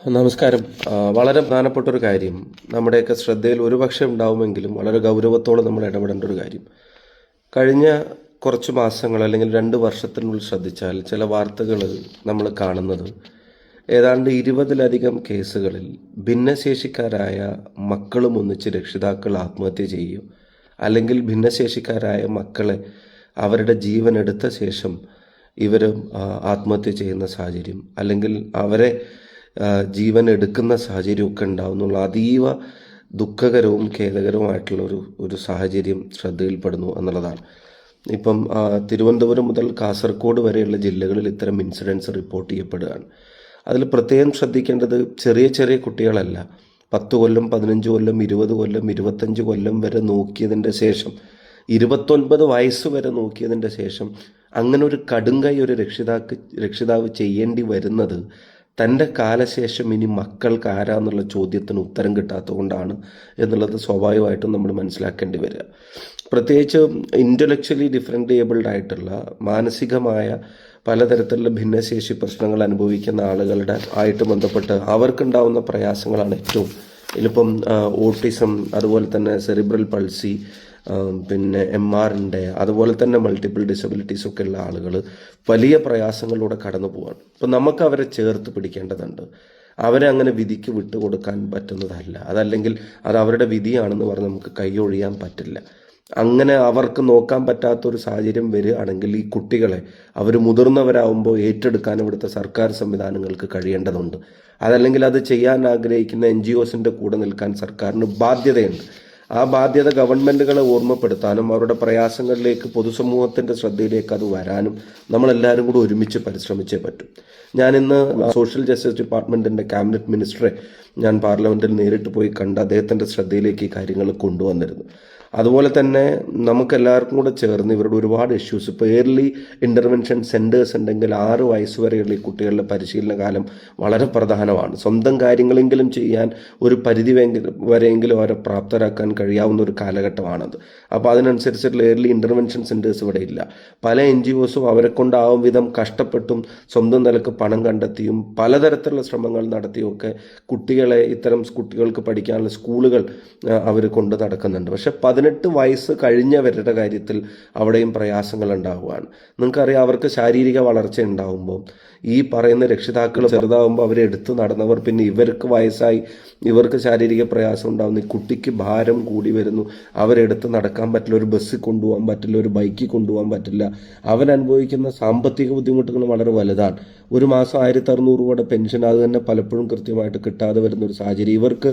നമസ്കാരം. വളരെ പ്രധാനപ്പെട്ട ഒരു കാര്യം നമ്മുടെയൊക്കെ ശ്രദ്ധയിൽ ഒരുപക്ഷെ ഉണ്ടാവുമെങ്കിലും വളരെ ഗൗരവത്തോടെ നമ്മൾ ഇടപെടേണ്ട ഒരു കാര്യം. കഴിഞ്ഞ കുറച്ച് മാസങ്ങൾ അല്ലെങ്കിൽ 2 വർഷത്തിനുള്ളിൽ ശ്രദ്ധിച്ചാൽ ചില വാർത്തകൾ നമ്മൾ കാണുന്നത് ഏതാണ്ട് 20ലധികം കേസുകളിൽ ഭിന്നശേഷിക്കാരായ മക്കളും ഒന്നിച്ച് രക്ഷിതാക്കൾ ആത്മഹത്യ ചെയ്യുകയോ അല്ലെങ്കിൽ ഭിന്നശേഷിക്കാരായ മക്കളെ അവരുടെ ജീവൻ എടുത്ത ശേഷം ഇവർ ആത്മഹത്യ ചെയ്യുന്ന സാഹചര്യം അല്ലെങ്കിൽ അവരെ ജീവൻ എടുക്കുന്ന സാഹചര്യമൊക്കെ ഉണ്ടാവുന്നുള്ള അതീവ ദുഃഖകരവും ഖേദകരവുമായിട്ടുള്ള ഒരു സാഹചര്യം ശ്രദ്ധയിൽപ്പെടുന്നു എന്നുള്ളതാണ്. ഇപ്പം തിരുവനന്തപുരം മുതൽ കാസർഗോഡ് വരെയുള്ള ജില്ലകളിൽ ഇത്തരം ഇൻസിഡൻസ് റിപ്പോർട്ട് ചെയ്യപ്പെടുകയാണ്. അതിൽ പ്രത്യേകം ശ്രദ്ധിക്കേണ്ടത് ചെറിയ ചെറിയ കുട്ടികളല്ല. 10 കൊല്ലം, 15 കൊല്ലം, 20 കൊല്ലം, 25 കൊല്ലം വരെ നോക്കിയതിൻ്റെ ശേഷം 29 വയസ്സ് വരെ നോക്കിയതിൻ്റെ ശേഷം അങ്ങനെ ഒരു കടുങ്കൈ ഒരു രക്ഷിതാവ് ചെയ്യേണ്ടി വരുന്നത് തൻ്റെ കാലശേഷം ഇനി മക്കൾക്ക് ആരാന്നുള്ള ചോദ്യത്തിന് ഉത്തരം കിട്ടാത്തതുകൊണ്ടാണ് എന്നുള്ളത് സ്വാഭാവികമായിട്ടും നമ്മൾ മനസ്സിലാക്കേണ്ടി വരിക. പ്രത്യേകിച്ച് ഇൻ്റലക്ച്വലി ഡിഫറൻറ്റേബിൾഡ് ആയിട്ടുള്ള മാനസികമായ പലതരത്തിലുള്ള ഭിന്നശേഷി പ്രശ്നങ്ങൾ അനുഭവിക്കുന്ന ആളുകളുടെ ആയിട്ട് ബന്ധപ്പെട്ട് അവർക്കുണ്ടാവുന്ന പ്രയാസങ്ങളാണ് ഏറ്റവും. ഇതിലിപ്പം ഓട്ടിസം, അതുപോലെ തന്നെ സെറിബ്രൽ പൾസി, പിന്നെ MRൻ്റെ, അതുപോലെ തന്നെ മൾട്ടിപ്പിൾ ഡിസബിലിറ്റീസൊക്കെ ഉള്ള ആളുകൾ വലിയ പ്രയാസങ്ങളിലൂടെ കടന്നു പോവാണ്. അപ്പം നമുക്ക് അവരെ ചേർത്ത് പിടിക്കേണ്ടതുണ്ട്. അവരെ അങ്ങനെ വിധിക്ക് വിട്ടുകൊടുക്കാൻ പറ്റുന്നതല്ല. അതല്ലെങ്കിൽ അത് അവരുടെ വിധിയാണെന്ന് പറഞ്ഞ് നമുക്ക് കൈയൊഴിയാൻ പറ്റില്ല. അങ്ങനെ അവർക്ക് നോക്കാൻ പറ്റാത്തൊരു സാഹചര്യം വരികയാണെങ്കിൽ ഈ കുട്ടികളെ അവർ മുതിർന്നവരാകുമ്പോൾ ഏറ്റെടുക്കാൻ ഇവിടുത്തെ സർക്കാർ സംവിധാനങ്ങൾക്ക് കഴിയേണ്ടതുണ്ട്. അതല്ലെങ്കിൽ അത് ചെയ്യാൻ ആഗ്രഹിക്കുന്ന NGOസിൻ്റെ കൂടെ നിൽക്കാൻ സർക്കാരിന് ബാധ്യതയുണ്ട്. ആ ബാധ്യത ഗവൺമെൻറ്റുകളെ ഓർമ്മപ്പെടുത്താനും അവരുടെ പ്രയാസങ്ങളിലേക്ക് പൊതുസമൂഹത്തിൻ്റെ ശ്രദ്ധയിലേക്ക് അത് വരാനും നമ്മളെല്ലാവരും കൂടി ഒരുമിച്ച് പരിശ്രമിച്ചേ പറ്റും. ഞാനിന്ന് സോഷ്യൽ ജസ്റ്റിസ് ഡിപ്പാർട്ട്മെൻറ്റിൻ്റെ ക്യാബിനറ്റ് മിനിസ്റ്ററെ ഞാൻ പാർലമെൻറ്റിൽ നേരിട്ട് പോയി കണ്ട് അദ്ദേഹത്തിൻ്റെ ശ്രദ്ധയിലേക്ക് ഈ കാര്യങ്ങൾ കൊണ്ടുവന്നിരുന്നു. അതുപോലെ തന്നെ നമുക്കെല്ലാവർക്കും കൂടെ ചേർന്ന് ഇവരുടെ ഒരുപാട് ഇഷ്യൂസ്, ഇപ്പോൾ ഏർലി ഇൻ്റർവെൻഷൻ സെൻറ്റേഴ്സ് ഉണ്ടെങ്കിൽ 6 വയസ്സ് വരെയുള്ള ഈ കുട്ടികളുടെ പരിശീലന കാലം വളരെ പ്രധാനമാണ്. സ്വന്തം കാര്യങ്ങളെങ്കിലും ചെയ്യാൻ ഒരു പരിധി വരെയെങ്കിലും അവരെ പ്രാപ്തരാക്കാൻ കഴിയാവുന്ന ഒരു കാലഘട്ടമാണത്. അപ്പോൾ അതിനനുസരിച്ചുള്ള ഏർലി ഇൻ്റർവെൻഷൻ സെൻറ്റേഴ്സ് ഇവിടെ ഇല്ല. പല NGOസും അവരെ കൊണ്ടാവും വിധം കഷ്ടപ്പെട്ടും സ്വന്തം നിലക്ക് പണം കണ്ടെത്തിയും പലതരത്തിലുള്ള ശ്രമങ്ങൾ നടത്തിയൊക്കെ ഇത്തരം കുട്ടികൾക്ക് പഠിക്കാനുള്ള സ്കൂളുകൾ അവർ കൊണ്ട് നടക്കുന്നുണ്ട്. പക്ഷെ 18 വയസ്സ് കഴിഞ്ഞവരുടെ കാര്യത്തിൽ അവിടെയും പ്രയാസങ്ങൾ ഉണ്ടാവുകയാണ്. നിങ്ങൾക്കറിയാം, അവർക്ക് ശാരീരിക വളർച്ച ഉണ്ടാവുമ്പോൾ ഈ പറയുന്ന രക്ഷിതാക്കൾ ചെറുതാവുമ്പോൾ അവരെ എടുത്തു നടന്നവർ പിന്നെ ഇവർക്ക് വയസ്സായി ഇവർക്ക് ശാരീരിക പ്രയാസം ഉണ്ടാവുന്നു. ഈ കുട്ടിക്ക് ഭാരം കൂടി വരുന്നു. അവരെടുത്ത് നടക്കാൻ പറ്റില്ല, ഒരു ബസ്സിൽ കൊണ്ടുപോകാൻ പറ്റില്ല, ഒരു ബൈക്കിൽ കൊണ്ടുപോകാൻ പറ്റില്ല. അവരനുഭവിക്കുന്ന സാമ്പത്തിക ബുദ്ധിമുട്ടുകൾ വളരെ വലുതാണ്. ഒരു മാസം 1600 രൂപയുടെ പെൻഷൻ അത് തന്നെ പലപ്പോഴും കൃത്യമായിട്ട് കിട്ടാതെ വരുന്ന ഒരു സാഹചര്യം. ഇവർക്ക്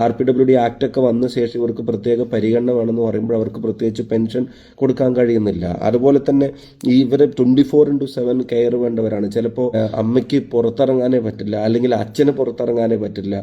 RPWD ആക്റ്റൊക്കെ വന്ന ശേഷം ഇവർക്ക് പ്രത്യേക പരിഗണന വേണമെന്ന് പറയുമ്പോൾ അവർക്ക് പ്രത്യേകിച്ച് പെൻഷൻ കൊടുക്കാൻ കഴിയുന്നില്ല. അതുപോലെ തന്നെ ഇവർ 24/7 കെയർ വേണ്ടവരാണ്. ചിലപ്പോൾ അമ്മയ്ക്ക് പുറത്തിറങ്ങാനേ പറ്റില്ല, അല്ലെങ്കിൽ അച്ഛന് പുറത്തിറങ്ങാനേ പറ്റില്ല.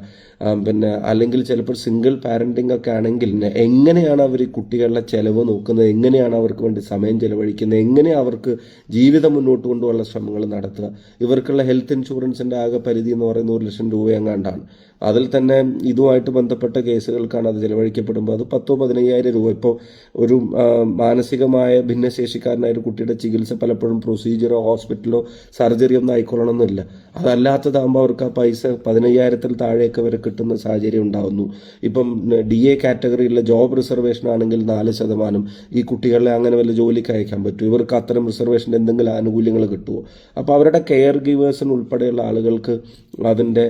പിന്നെ അല്ലെങ്കിൽ ചിലപ്പോൾ സിംഗിൾ പാരൻറ്റിംഗ് ഒക്കെ ആണെങ്കിൽ എങ്ങനെയാണ് അവർ ഈ കുട്ടികളുടെ ചെലവ് നോക്കുന്നത്, എങ്ങനെയാണ് അവർക്ക് വേണ്ടി സമയം ചെലവഴിക്കുന്നത്, എങ്ങനെയാണ് അവർക്ക് ജീവിതം മുന്നോട്ട് കൊണ്ടുപോകാനുള്ള ശ്രമങ്ങൾ നടത്തുക. ഇവർക്കുള്ള ഹെൽത്ത് ഇൻഷുറൻസിൻ്റെ ആകെ പരിധി എന്ന് പറയുന്നത് 1 ലക്ഷം രൂപ എങ്ങാണ്ടാണ്. അതിൽ തന്നെ ഇതുമായിട്ട് ബന്ധപ്പെട്ട കേസുകൾക്കാണ് അത് ചെലവഴിക്കപ്പെടുമ്പോൾ അത് 10,000-15,000 രൂപ. ഇപ്പോൾ ഒരു മാനസികമായ ഭിന്നശേഷിക്കാരനായ ഒരു കുട്ടിയുടെ ചികിത്സ പലപ്പോഴും പ്രൊസീജിയറോ ഹോസ്പിറ്റലോ സർജറി ഒന്നും ആയിക്കൊള്ളണമെന്നില്ല. അതല്ലാത്തതാകുമ്പോൾ അവർക്ക് ആ പൈസ 15,000-ൽ താഴെയൊക്കെ വരെ കിട്ടുന്ന സാഹചര്യം ഉണ്ടാകുന്നു. ഇപ്പം DA കാറ്റഗറിയിലുള്ള ജോബ് റിസർവേഷൻ ആണെങ്കിൽ 4% ഈ കുട്ടികളെ അങ്ങനെ വല്ല ജോലിക്ക് അയക്കാൻ പറ്റും. ഇവർക്ക് അത്തരം റിസർവേഷൻ്റെ എന്തെങ്കിലും ആനുകൂല്യങ്ങൾ കിട്ടുമോ? അപ്പോൾ അവരുടെ കെയർ ഗീവേഴ്സിന് ഉൾപ്പെടെയുള്ള ആളുകൾക്ക് അതിൻ്റെ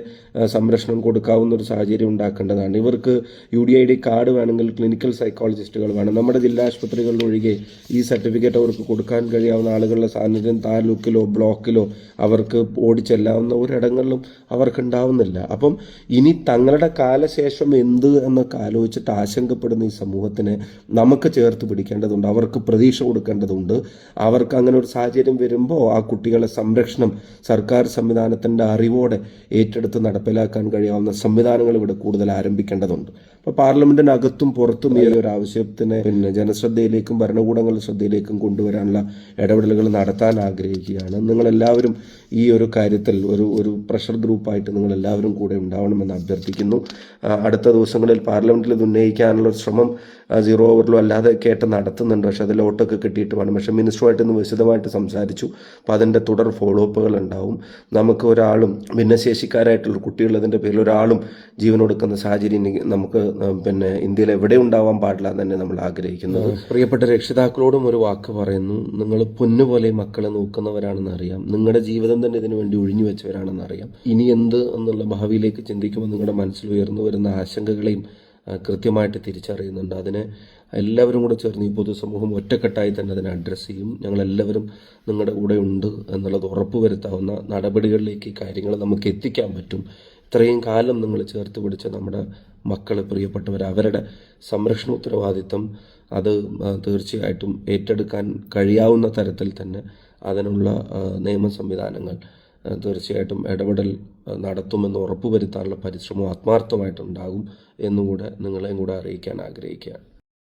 സംരക്ഷണം കൊടുക്കാവുന്ന ഒരു സാഹചര്യം ഉണ്ടാക്കേണ്ടതാണ്. ഇവർക്ക് UDID കാർഡ് വേണമെങ്കിൽ ക്ലിനിക്കൽ സൈക്കോളജിസ്റ്റുകൾ വേണം. നമ്മുടെ ജില്ലാ ആശുപത്രികളിൽ ഒഴികെ ഈ സർട്ടിഫിക്കറ്റ് അവർക്ക് കൊടുക്കാൻ കഴിയാവുന്ന ആളുകളുടെ സാന്നിധ്യം താലൂക്കിലോ ബ്ലോക്കിലോ അവർക്ക് ഓടിച്ചെല്ലാവുന്ന ഒരിടങ്ങളിലും അവർക്ക് ഉണ്ടാവുന്നില്ല. അപ്പം ഇനി തങ്ങളുടെ കാലശേഷം എന്ത് എന്നൊക്കെ ആലോചിച്ചിട്ട് ആശങ്കപ്പെടുന്ന ഈ സമൂഹത്തിനെ നമുക്ക് ചേർത്ത് പിടിക്കേണ്ടതുണ്ട്. അവർക്ക് പ്രതീക്ഷ കൊടുക്കേണ്ടതുണ്ട്. അവർക്ക് അങ്ങനെ ഒരു സാഹചര്യം വരുമ്പോൾ ആ കുട്ടികളെ സംരക്ഷണം സർക്കാർ സംവിധാനത്തിൻ്റെ അറിവോടെ ഏറ്റെടുത്ത് നടപ്പിലാക്കാൻ കഴിയാവുന്ന സംവിധാനങ്ങൾ ഇവിടെ കൂടുതൽ ആരംഭിക്കേണ്ടതുണ്ട്. അപ്പോൾ പാർലമെൻറ്റിനകത്തും പുറത്തും ഈ ഒരു ആവശ്യത്തിനെ ജനശ്രദ്ധയിലേക്കും ഭരണകൂടങ്ങളുടെ ശ്രദ്ധയിലേക്കും കൊണ്ടുവരാനുള്ള ഇടപെടലുകൾ നടത്താൻ ആഗ്രഹിക്കുകയാണ്. നിങ്ങളെല്ലാവരും ഈ ഒരു കാര്യത്തിൽ ഒരു പ്രഷർ ഗ്രൂപ്പായിട്ട് നിങ്ങൾ എല്ലാവരും കൂടെ ഉണ്ടാവണമെന്ന് അഭ്യർത്ഥിക്കുന്നു. അടുത്ത ദിവസങ്ങളിൽ പാർലമെൻറ്റിൽ ഇത് ഉന്നയിക്കാനുള്ള ഒരു ശ്രമം സീറോ ഓവറിലോ അല്ലാതെ കേട്ട് നടത്തുന്നുണ്ട്. പക്ഷേ അത് ലോട്ടൊക്കെ കിട്ടിയിട്ട് വേണം. പക്ഷേ മിനിസ്റ്ററുമായിട്ട് ഇന്ന് വിശദമായിട്ട് സംസാരിച്ചു. അപ്പോൾ അതിൻ്റെ തുടർ ഫോളോ അപ്പുകൾ ഉണ്ടാവും. നമുക്ക് ഒരാളും ഭിന്നശേഷിക്കാരായിട്ടുള്ള കുട്ടികളതിൻ്റെ പേരിൽ ഒരാളും ജീവനൊടുക്കുന്ന സാഹചര്യം നമുക്ക് ഇന്ത്യയിൽ എവിടെ ഉണ്ടാവാൻ പാടില്ല എന്ന് തന്നെ നമ്മൾ ആഗ്രഹിക്കുന്നത്. പ്രിയപ്പെട്ട രക്ഷിതാക്കളോടും ഒരു വാക്ക് പറയുന്നു. നിങ്ങൾ പൊന്നുപോലെ മക്കളെ നോക്കുന്നവരാണെന്ന് അറിയാം. നിങ്ങളുടെ ജീവിതം തന്നെ ഇതിനു വേണ്ടി ഒഴിഞ്ഞു വെച്ചവരാണെന്ന് അറിയാം. ഇനി എന്ത് എന്നുള്ള ഭാവിയിലേക്ക് ചിന്തിക്കുമ്പോൾ നിങ്ങളുടെ മനസ്സിൽ ഉയർന്നു വരുന്ന ആശങ്കകളെയും കൃത്യമായിട്ട് തിരിച്ചറിയുന്നുണ്ട്. അതിനെ എല്ലാവരും കൂടെ ചേർന്ന് ഈ പൊതുസമൂഹം ഒറ്റക്കെട്ടായി തന്നെ അതിനെ അഡ്രസ്സ് ചെയ്യും. ഞങ്ങളെല്ലാവരും നിങ്ങളുടെ കൂടെ ഉണ്ട് എന്നുള്ളത് ഉറപ്പുവരുത്താവുന്ന നടപടികളിലേക്ക് ഈ കാര്യങ്ങൾ നമുക്ക് എത്തിക്കാൻ പറ്റും. ഇത്രയും കാലം നിങ്ങൾ ചേർത്ത് പിടിച്ച നമ്മുടെ മക്കൾ, പ്രിയപ്പെട്ടവർ, അവരുടെ സംരക്ഷണ ഉത്തരവാദിത്തം അത് തീർച്ചയായിട്ടും ഏറ്റെടുക്കാൻ കഴിയാവുന്ന തരത്തിൽ തന്നെ അതിനുള്ള നിയമ സംവിധാനങ്ങൾ തീർച്ചയായിട്ടും ഇടപെടൽ നടത്തുമെന്ന് ഉറപ്പുവരുത്താനുള്ള പരിശ്രമം ആത്മാർത്ഥമായിട്ടുണ്ടാകും എന്നുകൂടെ നിങ്ങളെയും കൂടെ അറിയിക്കാൻ ആഗ്രഹിക്കുകയാണ്.